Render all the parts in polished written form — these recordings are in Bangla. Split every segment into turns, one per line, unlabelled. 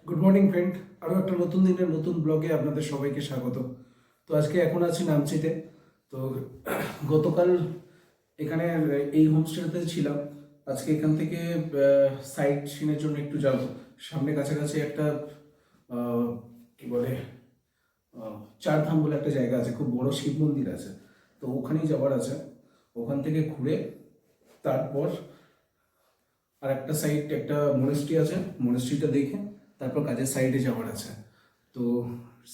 গুড মর্নিং ফ্রেন্ড, আরও একটা নতুন দিনের নতুন ব্লগে আপনাদের সবাইকে স্বাগত। তো আজকে এখন আছি নামচিতে। তো গতকাল এখানে এই হোমস্টেতে ছিলাম। আজকে এখান থেকে সাইট সিনের জন্য একটু যাব। সামনে কাছাকাছি একটা কি বলে চারধাম বলে একটা জায়গা আছে, খুব বড় শিব মন্দির আছে। তো ওখানেই যাওয়ার আছে। ওখান থেকে ঘুরে তারপর আর একটা সাইড, একটা মনেস্ট্রি আছে, মনেস্ট্রিটা দেখে তারপর কাজের সাইডে যাওয়ার আছে। তো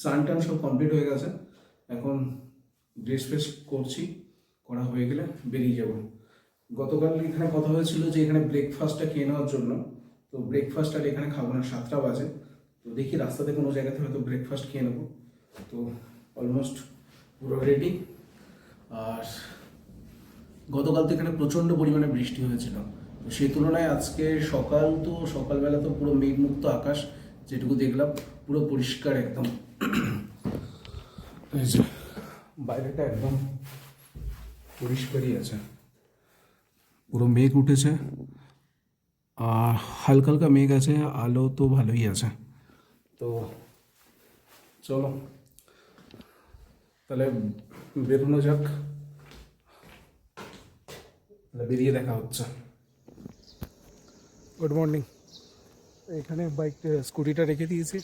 স্নান টান সব কমপ্লিট হয়ে গেছে, এখন ড্রেস ফ্রেস করছি, করা হয়ে গেলে বেরিয়ে যাব। গতকাল এখানে কথা হয়েছিল যে এখানে ব্রেকফাস্টটা খেয়ে নেওয়ার জন্য। তো ব্রেকফাস্ট আর এখানে খাবো না, 7টা বাজে। তো দেখি রাস্তাতে কোনো জায়গাতে হয়তো ব্রেকফাস্ট খেয়ে নেবো। তো অলমোস্ট পুরো রেডি। আর গতকাল তো এখানে প্রচণ্ড পরিমাণে বৃষ্টি হয়েছিল, তো সেই তুলনায় আজকে সকালবেলা তো পুরো মেঘমুক্ত আকাশ, যেটুকু দেখলাম পুরো পরিষ্কার একদম। এই যে বাইরেটা একদম পরিষ্কারই আছে, পুরো মেঘ উঠেছে আর হালকা হালকা মেঘ আছে, আলো তো ভালোই আছে। তো চলো তাহলে বেরোনো যাক, বেরিয়ে দেখা হচ্ছে। Good morning. এখানে স্কুটিটা রেখে দিয়েছি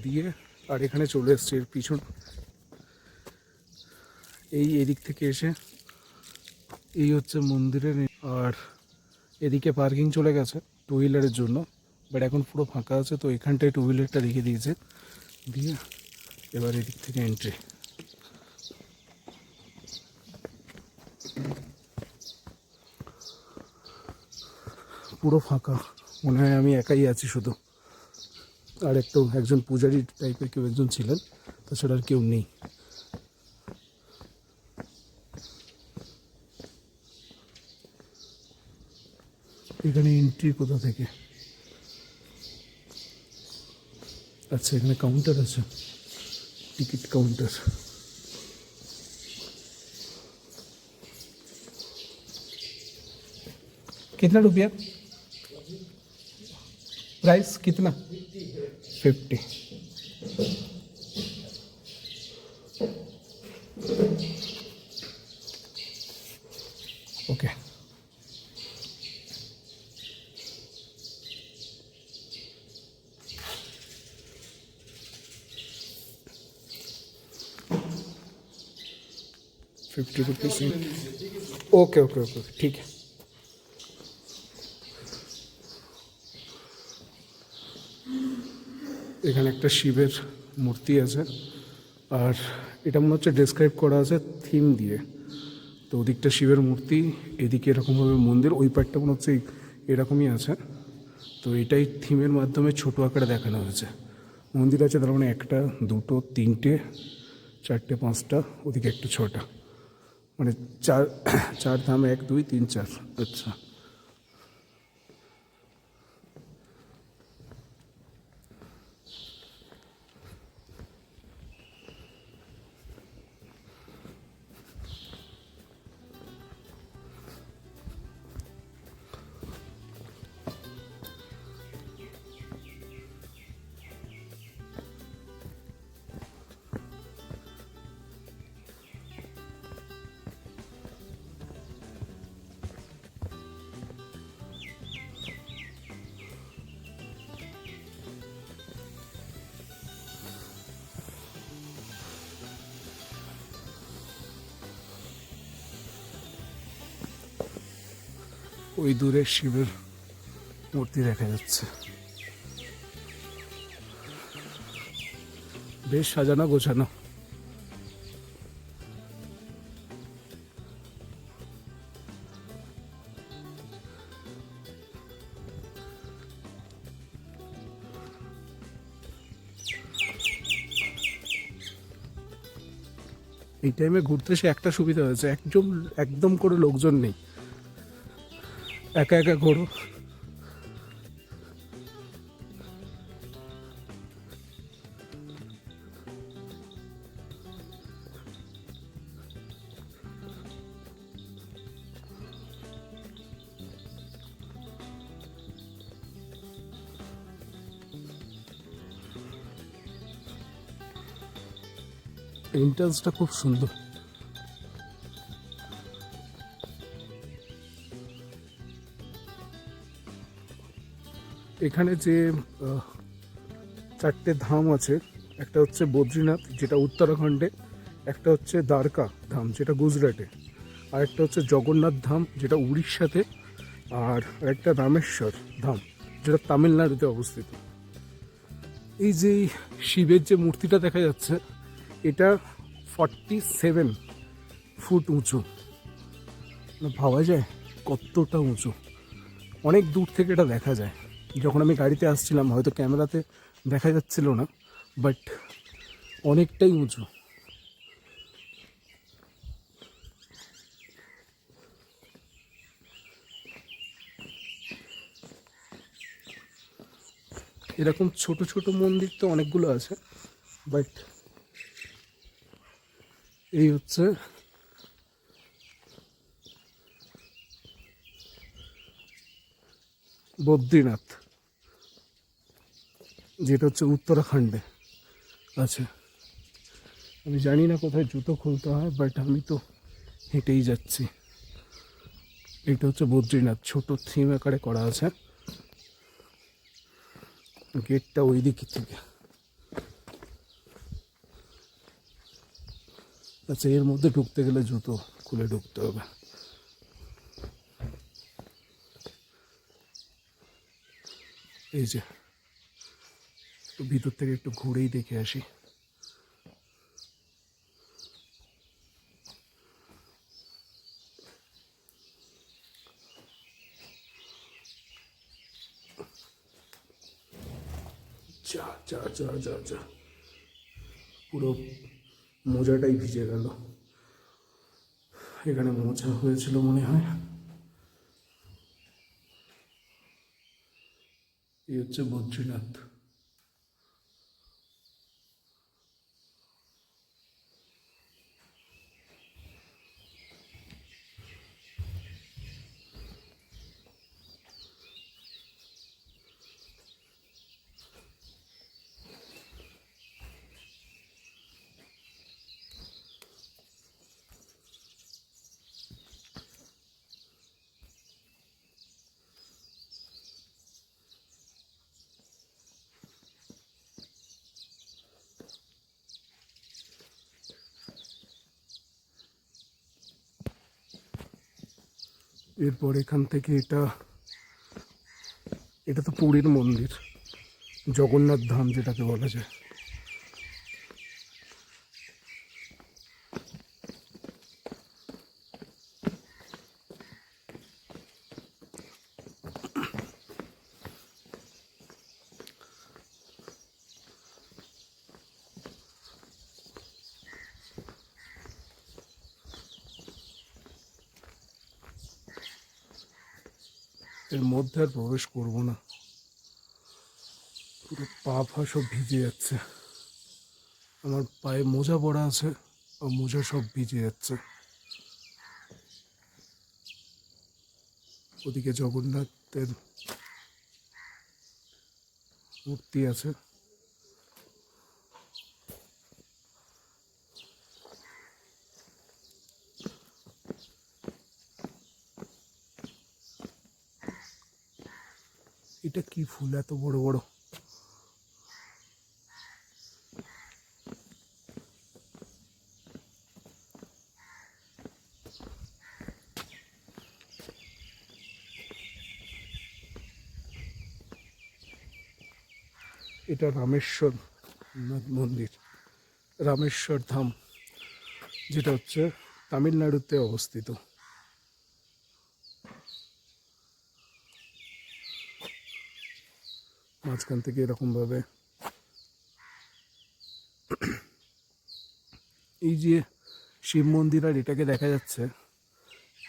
দিয়ে, আর এখানে চলে এসছি এর পিছন। এদিক থেকে এসে এই হচ্ছে মন্দিরের, আর এদিকে পার্কিং চলে গেছে টু হুইলারের জন্য, বাট এখন পুরো ফাঁকা আছে। তো এখানটায় টু হুইলারটা রেখে দিয়েছে দিয়ে এবার এদিক থেকে এন্ট্রি। পুরো ফাঁকা, মনে হয় আমি একাই আছি শুধু, আর একজন পূজারী টাইপের কেউ একজন ছিলেন, তাছাড়া আর কেউ নেই। এখানে এন্ট্রি কোথা থেকে? আচ্ছা, এখানে কাউন্টার আছে, টিকিট কাউন্টার। कितना रुपया? प्राइस कितना? 50। ओके। ₹50। ओके ओके ओके, ठीक है। এখানে একটা শিবের মূর্তি আছে, আর এটা মনে হচ্ছে ডেসক্রাইব করা আছে থিম দিয়ে। তো ওদিকটা শিবের মূর্তি, এদিকে এরকমভাবে মন্দির, ওই পার্টটা মনে হচ্ছে এরকমই আছে। তো এটাই থিমের মাধ্যমে ছোটো আকারে দেখানো হয়েছে। মন্দির আছে তার মানে 1, 2, 3, 4, 5টা, ওদিকে একটা 6টা, মানে চার ধাম, 1, 2, 3, 4। আচ্ছা, ওই দূরে শিবের মূর্তি দেখা যাচ্ছে, বেশ সাজানো গোছানো। এই টাইমে ঘুরতে এসে একটা সুবিধা হয়েছে, একদম করে লোকজন নেই, একা একা ঘোরো। এন্ট্রান্সটা খুব সুন্দর। এখানে যে চারটে ধাম আছে, একটা হচ্ছে বদ্রীনাথ যেটা উত্তরাখণ্ডে, একটা হচ্ছে দ্বারকা ধাম যেটা গুজরাটে, আর একটা হচ্ছে জগন্নাথ ধাম যেটা উড়িষ্যাতে, আর একটা রামেশ্বর ধাম যেটা তামিলনাড়ুতে অবস্থিত। এই যে শিবের যে মূর্তিটা দেখা যাচ্ছে এটা 47 ফুট উঁচু। ভাবা যায় কতটা উঁচু, অনেক দূর থেকে এটা দেখা যায়। যখন আমি গাড়িতে আসছিলাম হয়তো ক্যামেরাতে দেখা যাচ্ছিল না, বাট অনেকটাই উঁচু। এরকম ছোট ছোট মন্দির তো অনেকগুলো আছে, বাট এই হচ্ছে বদ্রীনাথ যেটা হচ্ছে উত্তরাখণ্ডে আছে। আমি জানি না কোথায় জুতো খুলতে হয়, বাট আমি তো হেঁটেই যাচ্ছি। এটা হচ্ছে বদ্রীনাথ, ছোট থিম আকারে করা আছে। গেটটা ওই দিক থেকে। আচ্ছা, এর মধ্যে ঢুকতে গেলে জুতো খুলে ঢুকতে হবে। এই যে তো ভিতর থেকে একটু ঘুরেই দেখে আসি। যা যা যা যা যা, পুরো মোজাটাই ভিজে গেল। এখানে মোজা হয়েছিল মনে হয়। এই হচ্ছে বদ্রীনাথ। এরপর এখান থেকে এটা এটা তো পুরীর মন্দির, জগন্নাথ ধাম যেটাকে বলা যায়। এর মধ্যে আর প্রবেশ করবো না, পুরো পা ফা সব ভিজে যাচ্ছে। আমার পায়ে মোজা পরা আছে, আর মোজা সব ভিজে যাচ্ছে। ওদিকে জগন্নাথের মূর্তি আছে। এটা কি ফুল এত বড় বড়? এটা রামেশ্বর মন্দির, রামেশ্বর ধাম যেটা হচ্ছে তামিলনাড়ুতে অবস্থিত। মাঝখান থেকে এরকম ভাবে এই যে শিব মন্দির আর এটাকে দেখা যাচ্ছে,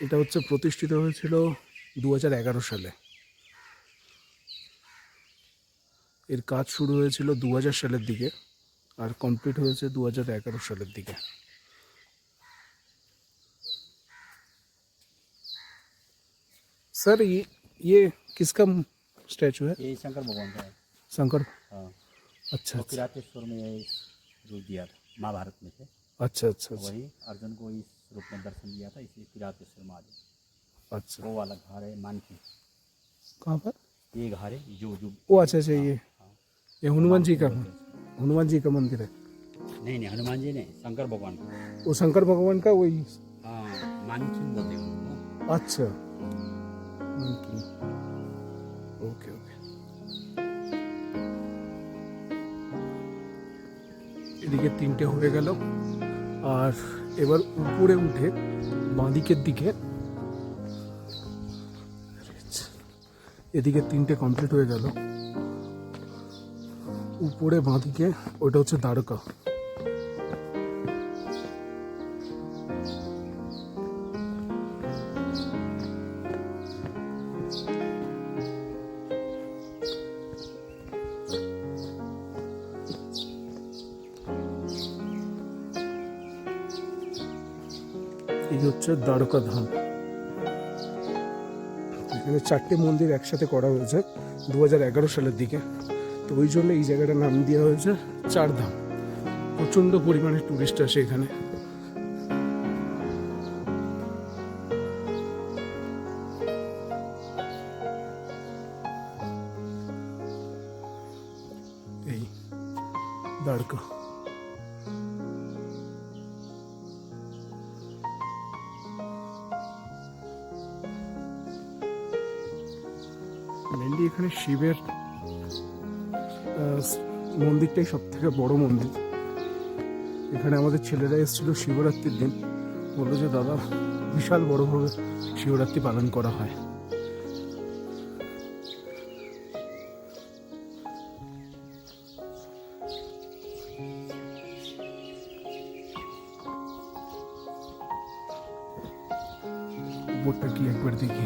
এটা হচ্ছে প্রতিষ্ঠিত হয়েছিল 2011 সালে। এর কাজ শুরু হয়েছিল 2000 সালের দিকে, আর কমপ্লিট হয়েছে 2011 সালের দিকে। सर ये किसका स्टैचू है?
ये शंकर भगवान का है।
शंकर।
हाँ,
अच्छा
और
अच्छा।
किरातेश्वर में ये रूप दिया था महाभारत में से।
अच्छा अच्छा अच्छा।
वही अर्जुन को इस रूप में दर्शन दिया था, इसलिए किरातेश्वर महादेव।
अच्छा,
वो वाला घर है मानकी,
कहाँ पर?
ये घर है जो
ओ अच्छा अच्छा,
हाँ,
ये
हाँ,
हनुमान जी
मानकी
का,
बोलते हैं इसको।
हनुमान जी का मंदिर है।
नहीं नहीं, हनुमान जी नहीं, शंकर भगवान का।
वो शंकर भगवान का वही।
हाँ, मानकी बोलते हैं उनको।
अच्छा, मंकी। Okay okay. এদিকে তিনটে হয়ে গেল, আর এবার উপরে উঠে বাঁদিকের দিকে, এদিকে তিনটে কমপ্লিট হয়ে গেল, উপরে বাঁদিকে ওটা হচ্ছে দ্বারকা। এই হচ্ছে দ্বারকা ধাম। এখানে 4টে মন্দির একসাথে করা হয়েছে 2011 সালের দিকে, তো ওই জন্য এই জায়গাটার নাম দেওয়া হয়েছে চারধাম। প্রচণ্ড পরিমাণে টুরিস্ট আসে এখানে। এই দ্বারকা। মেনলি এখানে শিবের মন্দিরটাই সব থেকে বড় মন্দির। এখানে আমাদের ছেলেরা এসেছিল শিবরাত্রির দিন, বললো যে দাদা বিশাল বড়ভাবে শিবরাত্রি পালন করা হয়। উপরটা কি একবার দেখি।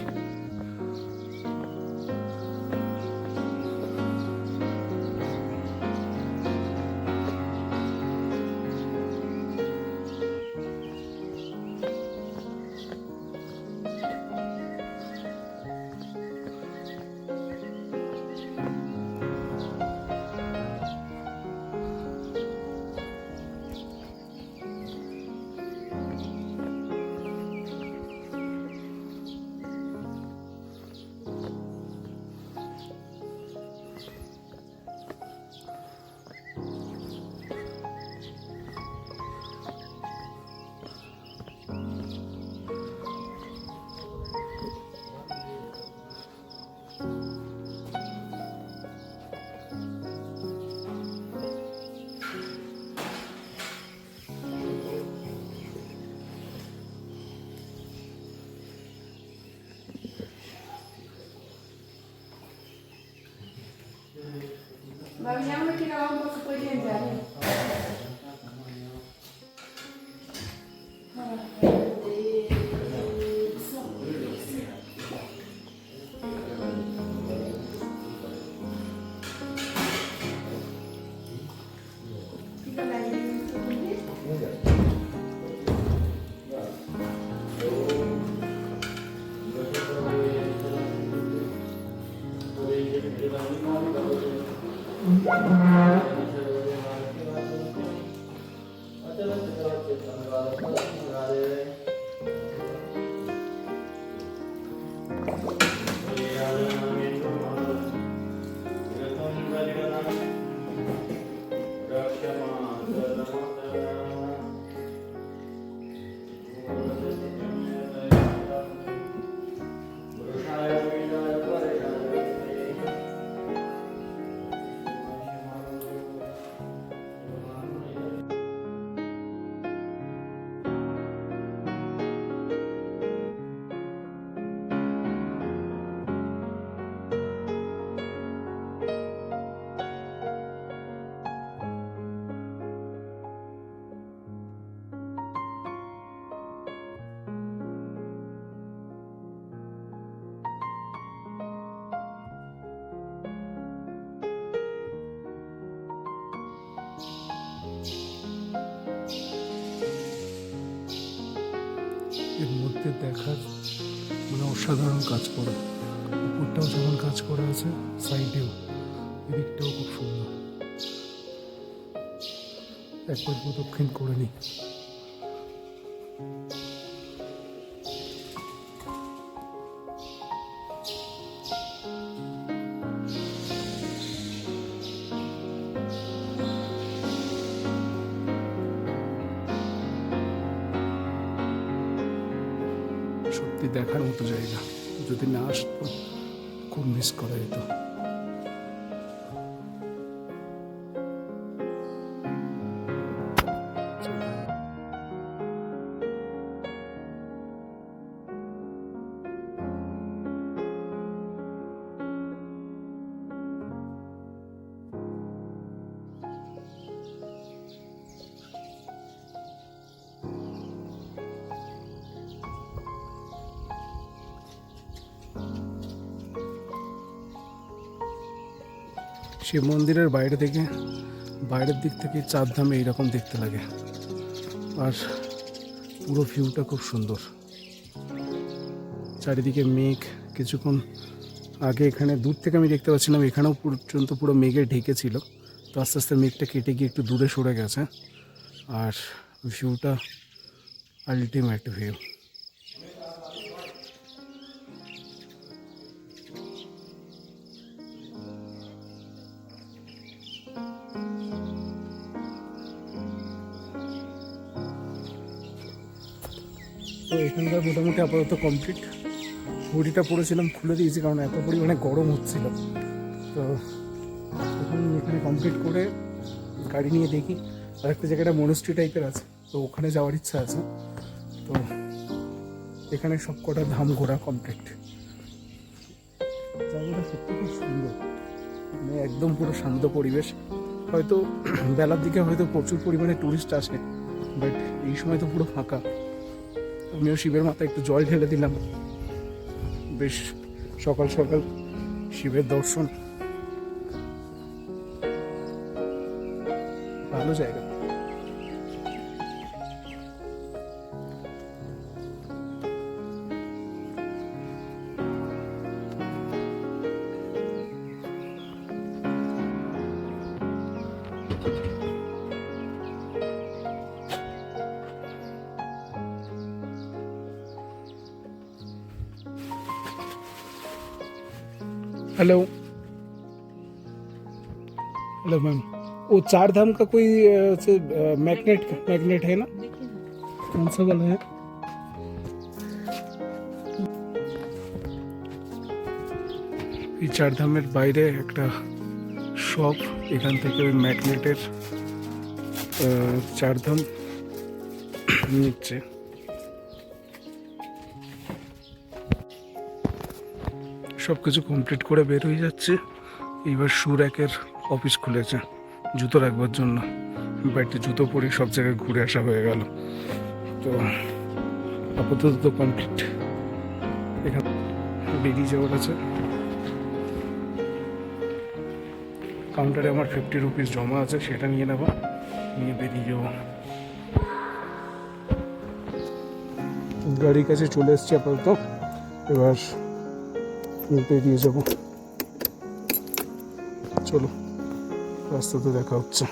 Vogliamo tirare un po' poi di andare. এর মধ্যে দেখার মানে অসাধারণ কাজ করা, উপরটাও যেমন কাজ করা আছে, সাইডেও এদিকটাও খুব সুন্দর। একবার প্রদক্ষিণ করে নিই। সত্যি দেখার মতো জায়গা, যদি না আসতো খুব মিস করা যেত। শিব মন্দিরের বাইরের দিক থেকে চারধাম এইরকম দেখতে লাগে, আর পুরো ভিউটা খুব সুন্দর। চারিদিকে মেঘ, কিছুক্ষণ আগে এখানে দূর থেকে আমি দেখতে পাচ্ছিলাম এখানেও পর্যন্ত পুরো মেঘে ঢেকে ছিল, তো আস্তে আস্তে মেঘটা কেটে গিয়ে একটু দূরে সরে গেছে, আর ভিউটা আলটিমেট ভিউ। তো এখানকার মোটামুটি আপাতত কমপ্লিট। হুডিটা পরেছিলাম খুলে দিয়েছি, কারণ এত পরিমাণে গরম হচ্ছিল। তো এখন এখানে কমপ্লিট করে গাড়ি নিয়ে দেখি, আর একটা জায়গাটা মনস্ট্রি টাইপের আছে, তো ওখানে যাওয়ার ইচ্ছা আছে। তো এখানে সব কটা ধাম ঘোরা কমপ্লিট। জায়গাটা সত্যি খুব সুন্দর, মানে একদম পুরো শান্ত পরিবেশ। হয়তো বেলার দিকে হয়তো প্রচুর পরিমাণে টুরিস্ট আসে, বাট এই সময় তো পুরো ফাঁকা। আমিও শিবের মাথায় একটু জল ঢেলে দিলাম, বেশ সকাল সকাল শিবের দর্শন, ভালো জায়গা। हेलो हेलो मैम, वो चार धाम का कोई मैग्नेट है ना, कौन सा वाला है? এই চার ধামের বাইরে একটা শপ, এখান থেকে ওই ম্যাগনেটের চার ধাম নিচ্ছে। সব কিছু কমপ্লিট করে বের হয়ে যাচ্ছে। এইবার শু র্যাকের অফিস খুলেছে জুতো রাখবার জন্য, বাড়িতে জুতো পরে সব জায়গায় ঘুরে আসা হয়ে গেল। তো আপাতত তো কমপ্লিট, এখানে বেরিয়ে যাওয়ার আছে। কাউন্টারে আমার 50 রুপিস জমা আছে, সেটা নিয়ে নেবো, নিয়ে বেরিয়ে যাবো। গাড়ির কাছে চলে এসছি আপাতত, এবার বেরিয়ে যাব। চলো, রাস্তাতে দেখা হচ্ছে।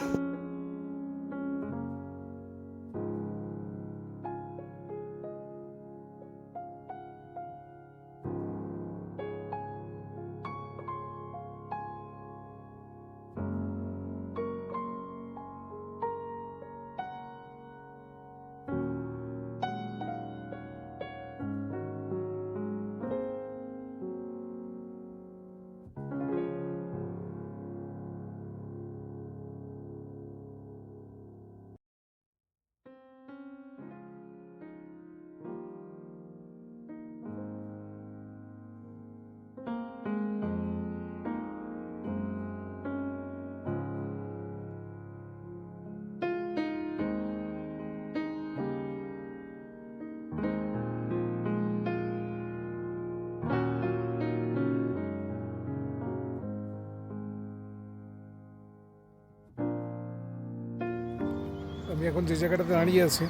আমি এখন যে জায়গাটাতে দাঁড়িয়ে আছি,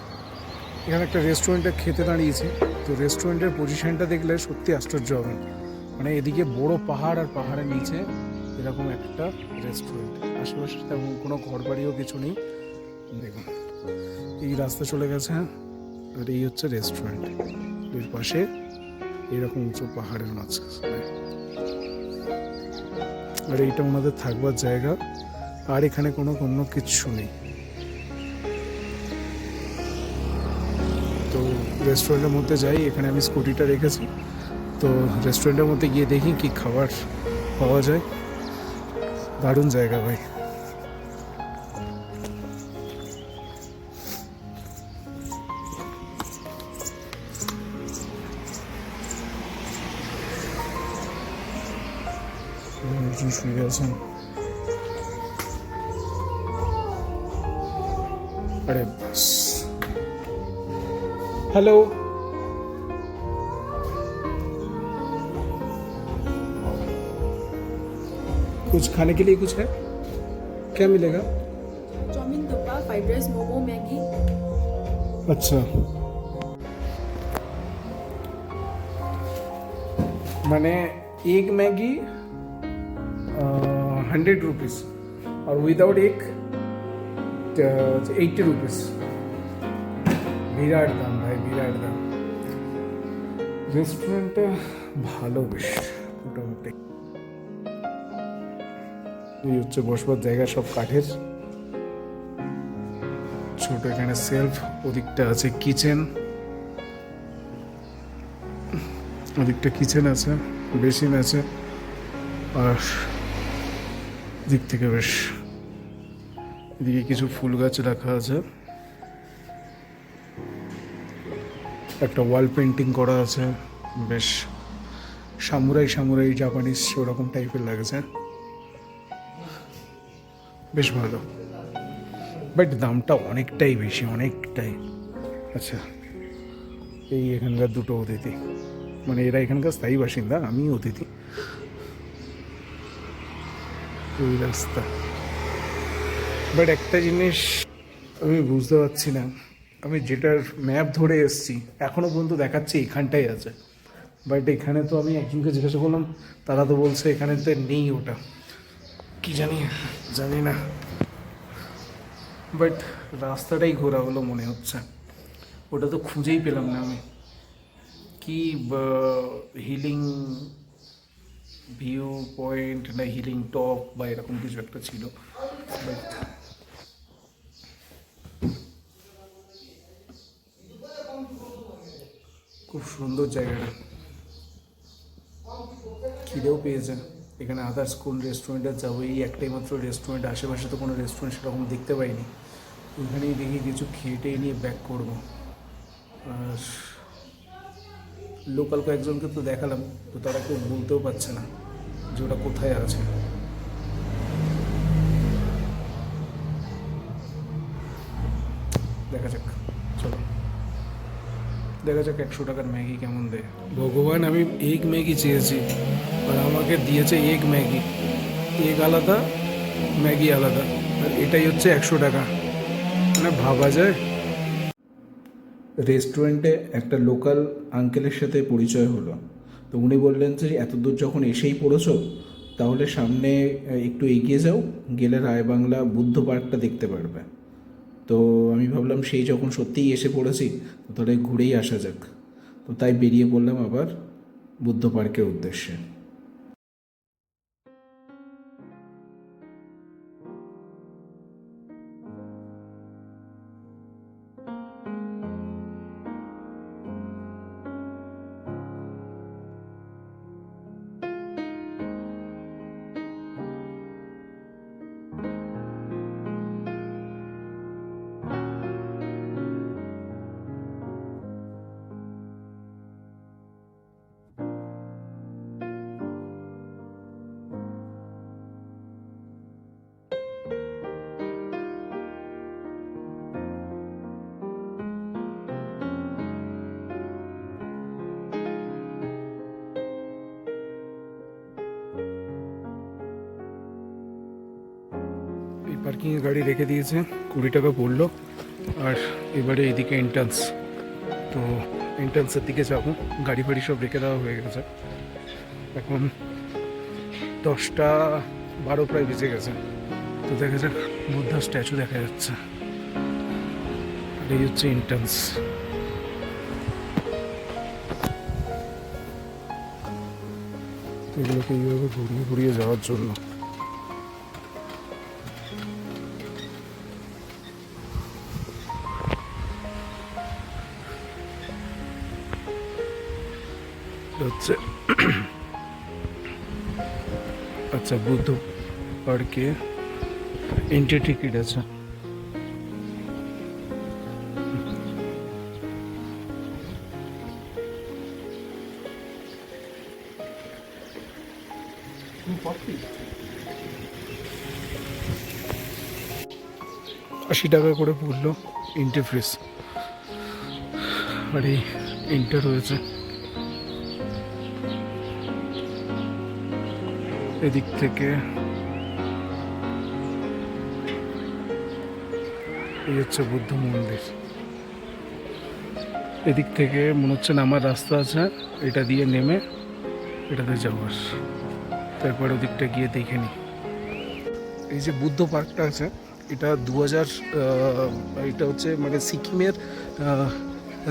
এখানে একটা রেস্টুরেন্টে খেতে দাঁড়িয়েছি। তো রেস্টুরেন্টের পজিশনটা দেখলে সত্যি আশ্চর্য হবেন, মানে এদিকে বড় পাহাড়, আর পাহাড়ের নিচে এরকম একটা রেস্টুরেন্ট, আশেপাশে তেমন কোনো ঘর বাড়িও কিছু নেই। দেখুন এই রাস্তা চলে গেছে, আর এই হচ্ছে রেস্টুরেন্ট, এর পাশে এরকম উঁচু পাহাড়ের মাঝখানে, আর এইটা ওনাদের থাকবার জায়গা, আর এখানে কোনো কিচ্ছু নেই। তো রেস্টুরেন্টের মধ্যে যাই। এখানে আমি স্কুটিটা রেখেছি, তো রেস্টুরেন্টের মধ্যে গিয়ে দেখি কি খাবার পাওয়া যায়। দারুণ জায়গা ভাই। একজন শুয়ে আছেন। अरे बस। हेलो, कुछ खाने के लिए कुछ है? क्या मिलेगा?
Chowmein thukpa, fried rice, momo, Maggi.
अच्छा, मैंने एक मैगी 100 रुपीज़ और विदाउट एक 80 रुपीज़। বিরাট দাম ভাই, বিরাট দাম। রেস্টুরেন্টটা ভালো বেশ মোটামুটি। এই হচ্ছে বসবার জায়গা, সব কাঠের, ছোট এখানে সেলফ, ওদিকটা আছে কিচেন, ওদিকটা কিচেন আছে, বেসিন আছে, আর দিক থেকে বেশ এদিকে কিছু ফুল গাছ রাখা আছে, একটা ওয়াল পেন্টিং করা আছে, বেশ সামুরাই সামুরাই জাপানিজ ওরকম টাইপের লাগছে, বেশ ভালো। বাট দামটা অনেকটাই বেশি, অনেকটাই। আচ্ছা, এই এখানকার দুটো অতিথি, মানে এরা এখানকার স্থায়ী বাসিন্দা, আমি অতিথি। এই রাস্তা, বাট একটা জিনিস আমি বুঝতে পারছি না, আমি যেটার ম্যাপ ধরে এসেছি এখনো পর্যন্ত দেখাচ্ছে এখানটাই আছে, বাট এখানে তো আমি একজনকে জিজ্ঞাসা করলাম, তারা তো বলছে এখানে তো নেই, ওটা কি জানি, জানি না। বাট রাস্তাটাই ঘোরা হলো মনে হচ্ছে, ওটা তো খুঁজেই পেলাম না আমি। কি হিলিং ভিউ পয়েন্ট না হিলিং টপ বা এরকম কিছু একটা ছিল, বাট খুব সুন্দর জায়গাটা, খিদেও পেয়েছে। এখানে আদার্স কোন রেস্টুরেন্টে যাবো, এই একটাই মাত্র রেস্টুরেন্ট, আশেপাশে তো কোনো রেস্টুরেন্ট সেরকম দেখতে পাইনি। ওইখানেই দেখি কিছু খেয়ে নিয়ে ব্যাক করবো। আর লোকাল কয়েকজনকে তো দেখালাম, তো তারা কেউ বলতেও পারছে না যে ওটা কোথায় আছে। দেখা যাক, চলো দেখা যাক 100 টাকার ম্যাগি কেমন দেয়। ভগবান, আমি এগ ম্যাগি চেয়েছি আর আমাকে দিয়েছে এগ ম্যাগি, এগ আলাদা ম্যাগি আলাদা, আর এটাই হচ্ছে 100 টাকা, মানে ভাবা যায়।
রেস্টুরেন্টে একটা লোকাল আঙ্কেলের সাথে পরিচয় হলো, তো উনি বললেন যে এত দূর যখন এসেই পড়েছো তাহলে সামনে একটু এগিয়ে যাও, গেলে রায়বাংলা বুদ্ধ পার্কটা দেখতে পারবে। তো আমি ভাবলাম সেই যখন সত্যিই এসে পড়েছি তাহলে ঘুরেই আসা যাক, তো তাই বেরিয়ে পড়লাম আবার বুদ্ধ পার্কের উদ্দেশ্যে।
পার্কিংয়ে গাড়ি রেখে দিয়েছে, 20 টাকা পড়লো। আর এবারে এদিকে এন্ট্রান্স, তো এন্ট্রান্সের দিকে যাবো। গাড়ি ফাড়ি সব রেখে দেওয়া হয়ে গেছে, এখন 10টা 12 প্রায় বেজে গেছে। তো দেখা যাক, বুদ্ধা স্ট্যাচু দেখা যাচ্ছে, আর এই হচ্ছে এন্ট্রান্স। এগুলোকে এইভাবে ঘুরিয়ে ঘুরিয়ে যাওয়ার জন্য। হচ্ছে আচ্ছা বুদ্ধ পার্কে এন্ট্রি টিকিট আছে। $80 করে পড়লো এন্ট্রি ফিস। আর এই এন্টার হয়েছে এদিক থেকে, এই হচ্ছে বুদ্ধ মন্দির। এদিক থেকে মনে হচ্ছে নামার রাস্তা আছে, এটা দিয়ে নেমে এটাতে যাওয়ার, তারপর ওদিকটা গিয়ে দেখে নিই। এই যে বুদ্ধ পার্কটা আছে, এটা 2000 এটা হচ্ছে মানে সিকিমের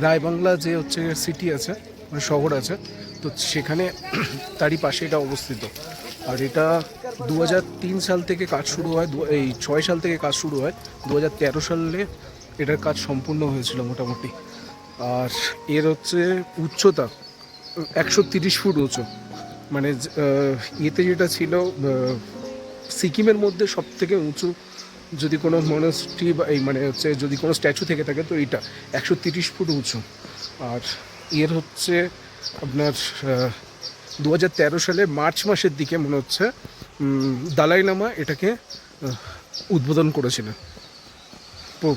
রায়বাংলা যে হচ্ছে সিটি আছে, মানে শহর আছে, তো সেখানে তারই পাশে এটা অবস্থিত। আর এটা 2003 সাল থেকে কাজ শুরু হয়, এই 6 সাল থেকে কাজ শুরু হয়, 2013 সালে এটার কাজ সম্পূর্ণ হয়েছিল মোটামুটি। আর এর হচ্ছে উচ্চতা 130 ফুট উঁচু, মানে ইয়েতে যেটা ছিল সিকিমের মধ্যে সব থেকে উঁচু যদি কোনো মনাস্ট্রি বা এই মানে হচ্ছে যদি কোনো স্ট্যাচু থেকে থাকে তো এটা 130 ফুট উঁচু। আর এর হচ্ছে আপনার 2013 সালে মার্চ মাসের দিকে মনে হচ্ছে দালাই লামা এটাকে উদ্বোধন করেছিলেন। তো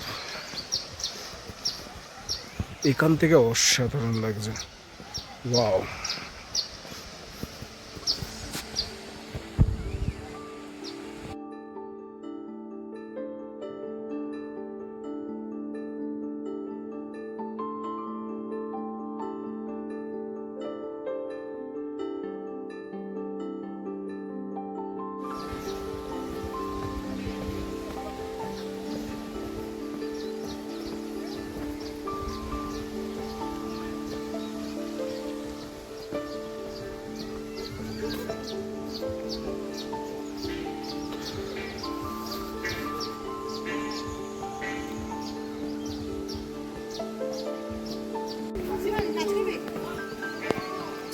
এখান থেকে অসাধারণ লাগছে, ওয়াও।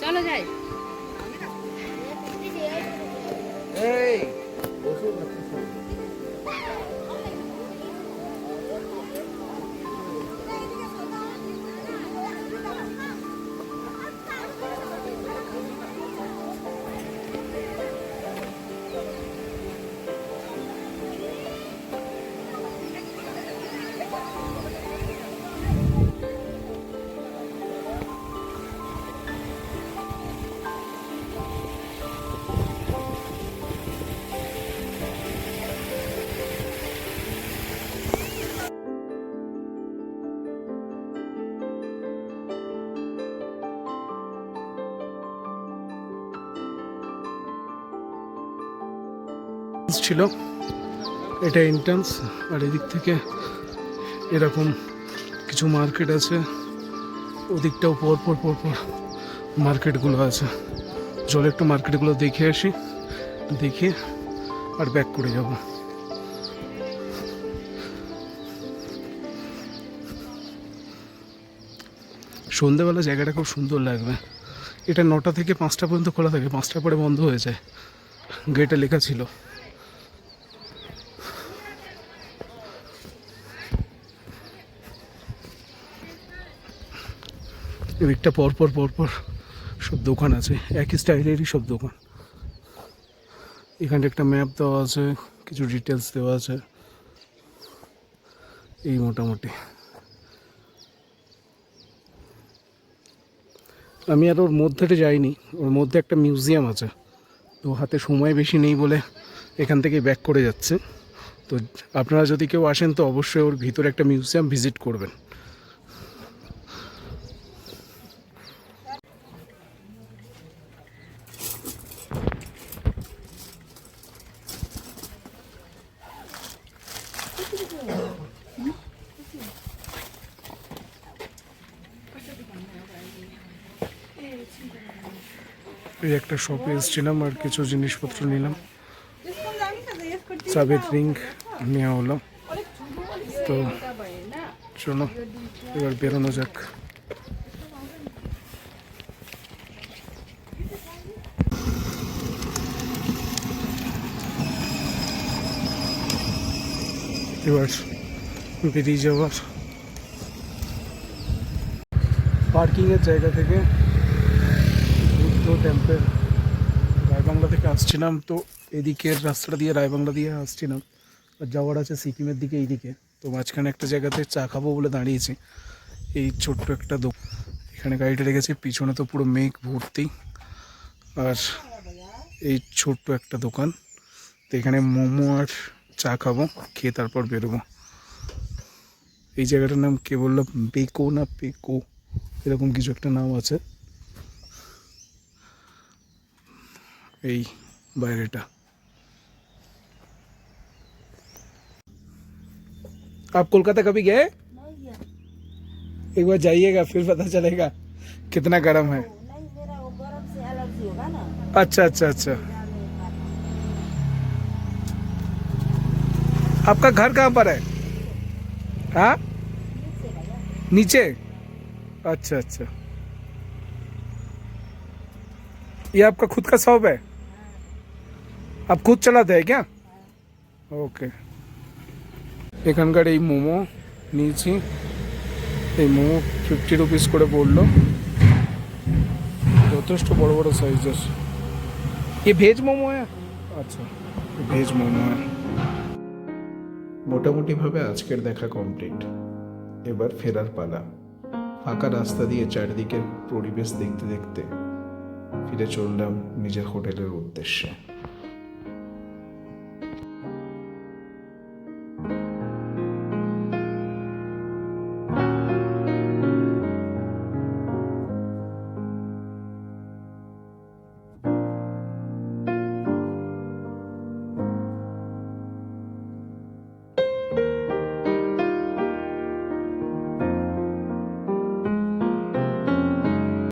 চলো যাই।
ছিল এটা এন্ট্রান্স। আর এদিক থেকে এরকম কিছু মার্কেট আছে, ওদিকটাও পরপর পরপর মার্কেটগুলো আছে। চলো একটু মার্কেটগুলো দেখে আসি, দেখে আর ব্যাক করে যাব। সন্ধ্যেবেলা জায়গাটা খুব সুন্দর লাগবে। এটা 9টা থেকে 5টা পর্যন্ত খোলা থাকে, 5টার পরে বন্ধ হয়ে যায়, গেটে লেখা ছিল। এদিকটা পরপর পরপর সব দোকান আছে, একই স্টাইলেরই সব দোকান। এখানে একটা ম্যাপ দেওয়া আছে, কিছু ডিটেলস দেওয়া আছে, এই মোটামুটি। আমি আর ওর মধ্যেটা যাইনি, ওর মধ্যে একটা মিউজিয়াম আছে, তো হাতে সময় বেশি নেই বলে এখান থেকে ব্যাক করে যাচ্ছে। তো আপনারা যদি কেউ আসেন তো অবশ্যই ওর ভিতরে একটা মিউজিয়াম ভিজিট করবেন। এই একটা শপে এসেছিলাম আর কিছু জিনিসপত্র নিলাম, চাবির রিং নেওয়া হলো। তো চলো এবার বেরোনো যাক। এবার বেরিয়ে যাওয়ার। পার্কিংয়ের জায়গা থেকে বুদ্ধ টেম্পল রায়বাংলা থেকে আসছিলাম, তো এদিকের রাস্তাটা দিয়ে রায়বাংলা দিয়ে আসছিলাম, আর যাওয়ার আছে সিকিমের দিকে এইদিকে। তো মাঝখানে একটা জায়গাতে চা খাবো বলে দাঁড়িয়েছি, এই ছোট্ট একটা দোকান। এখানে গাড়িটা রেখেছি, পিছনে তো পুরো মেঘ ভর্তি, আর এই ছোট্ট একটা দোকান। তো এখানে মোমো আর চা খাবো, খেয়ে তারপর বেরোবো। এই জায়গাটার নাম কে বললো, বেকো না পেকো এরকম কিছু একটা নাম আছে। এই বাইরেটা। आप कोलकाता कभी गए? एक बार जाइएगा फिर पता चलेगा कितना गर्म है।
नहीं, मेरा वो बर्फ से एलर्जी होगा ना।
अच्छा अच्छा अच्छा। आपका घर कहाँ पर है? हाँ, नीचे। अच्छा अच्छा, ये आपका खुद का शॉप है? आप खुद चलाते हैं क्या? ओके। এখানকার এই মোমো নিয়েছি, এই মোমো 50 রুপিস করে পড়লো, যথেষ্ট বড় বড় সাইজের। ये ভেজ মোমো है? আচ্ছা, ভেজ মোমো है। মোটামুটিভাবে আজকের দেখা কমপ্লিট, এবার ফেরার পালা। ফাঁকা রাস্তা দিয়ে চারিদিকের পরিবেশ দেখতে দেখতে ফিরে চললাম নিজের হোটেলের উদ্দেশ্যে।